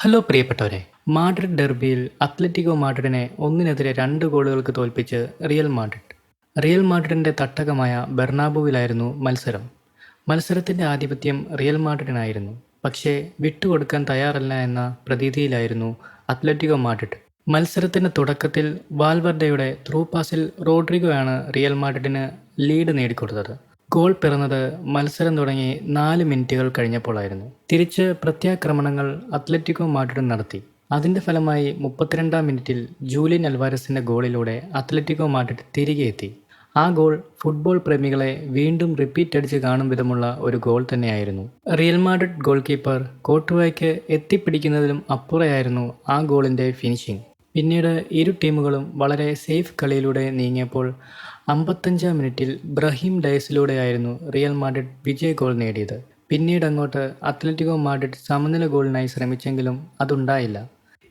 Hello പ്രിയപ്പെട്ടവരെ, Madrid ഡെർബിയിൽ Atletico മാഡ്രിഡിനെ 1-നെതിരെ 2 ഗോളുകൾക്ക് തോൽപ്പിച്ച് റിയൽ മാഡ്രിഡ്. റിയൽ മാഡ്രിഡിന്റെ തട്ടകമായ ബെർണാബുവിലായിരുന്നു മത്സരം. മത്സരത്തിന്റെ ആധിപത്യം റിയൽ മാഡ്രിഡിനായിരുന്നു. പക്ഷേ വിട്ടുകൊടുക്കാൻ തയ്യാറല്ല എന്ന പ്രതീതിയിലായിരുന്നു അത്ലറ്റിക്കോ മാഡ്രിഡ്. മത്സരത്തിന്റെ തുടക്കത്തിൽ വാൽവർഡയുടെ ത്രൂ പാസിൽ റോഡ്രിഗോയാണ് റിയൽ മാഡ്രിഡിന് ലീഡ് നേടിക്കൊടുത്തത്. ഗോൾ പിറന്നത് മത്സരം തുടങ്ങി 4 മിനിറ്റുകൾ കഴിഞ്ഞപ്പോഴായിരുന്നു. തിരിച്ച് പ്രത്യാക്രമണങ്ങൾ അത്ലറ്റിക്കോ മാഡ്രിഡ് നടത്തി. അതിന്റെ ഫലമായി 32-ാം മിനിറ്റിൽ ജൂലിയൻ അൽവാരസിന്റെ ഗോളിലൂടെ അത്ലറ്റിക്കോ മാഡ്രിഡ് തിരികെ എത്തി. ആ ഗോൾ ഫുട്ബോൾ പ്രേമികളെ വീണ്ടും റിപ്പീറ്റ് അടിച്ച് കാണും വിധമുള്ള ഒരു ഗോൾ തന്നെയായിരുന്നു. റിയൽ മാഡ്രിഡ് ഗോൾ കീപ്പർ കോർട്ടുവയ്ക്ക് എത്തിപ്പിടിക്കുന്നതിലും അപ്പുറയായിരുന്നു ആ ഗോളിന്റെ ഫിനിഷിംഗ്. പിന്നീട് ഇരു ടീമുകളും വളരെ സേഫ് കളിയിലൂടെ നീങ്ങിയപ്പോൾ 55-ാം മിനിറ്റിൽ ബ്രഹീം ഡയസിലൂടെയായിരുന്നു റിയൽ മാഡ്രിഡ് വിജയ ഗോൾ നേടിയത്. പിന്നീടങ്ങോട്ട് അത്ലറ്റിക്കോ മാഡ്രിഡ് സമനില ഗോളിനായി ശ്രമിച്ചെങ്കിലും അതുണ്ടായില്ല.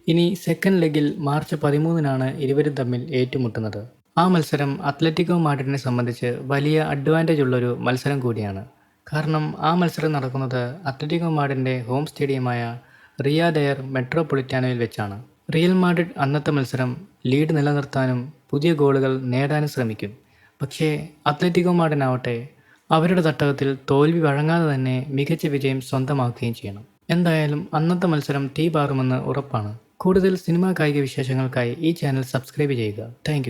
ഇനി സെക്കൻഡ് ലെഗിൽ മാർച്ച് 13-നാണ് ഇരുവരും തമ്മിൽ ഏറ്റുമുട്ടുന്നത്. ആ മത്സരം അത്ലറ്റിക്കോ മാഡ്രിഡിനെ സംബന്ധിച്ച് വലിയ അഡ്വാൻറ്റേജ് ഉള്ളൊരു മത്സരം കൂടിയാണ്. കാരണം ആ മത്സരം നടക്കുന്നത് അത്ലറ്റിക്കോ മാഡ്രിഡിന്റെ ഹോം സ്റ്റേഡിയമായ റിയാദ് എയർ മെട്രോപൊളിറ്റാനോയിൽ വെച്ചാണ്. റിയൽ മാഡ്രിഡ് അന്നത്തെ മത്സരം ലീഡ് നിലനിർത്താനും പുതിയ ഗോളുകൾ നേടാനും ശ്രമിക്കും. പക്ഷേ അത്ലറ്റിക്കോ മാഡ്രിഡിനാവട്ടെ അവരുടെ തട്ടകത്തിൽ തോൽവി വഴങ്ങാതെ തന്നെ മികച്ച വിജയം സ്വന്തമാക്കുകയും ചെയ്യണം. എന്തായാലും അന്നത്തെ മത്സരം തീ പാറുമെന്ന് ഉറപ്പാണ്. കൂടുതൽ സിനിമാ കായിക വിശേഷങ്ങൾക്കായി ഈ ചാനൽ സബ്സ്ക്രൈബ് ചെയ്യുക. താങ്ക്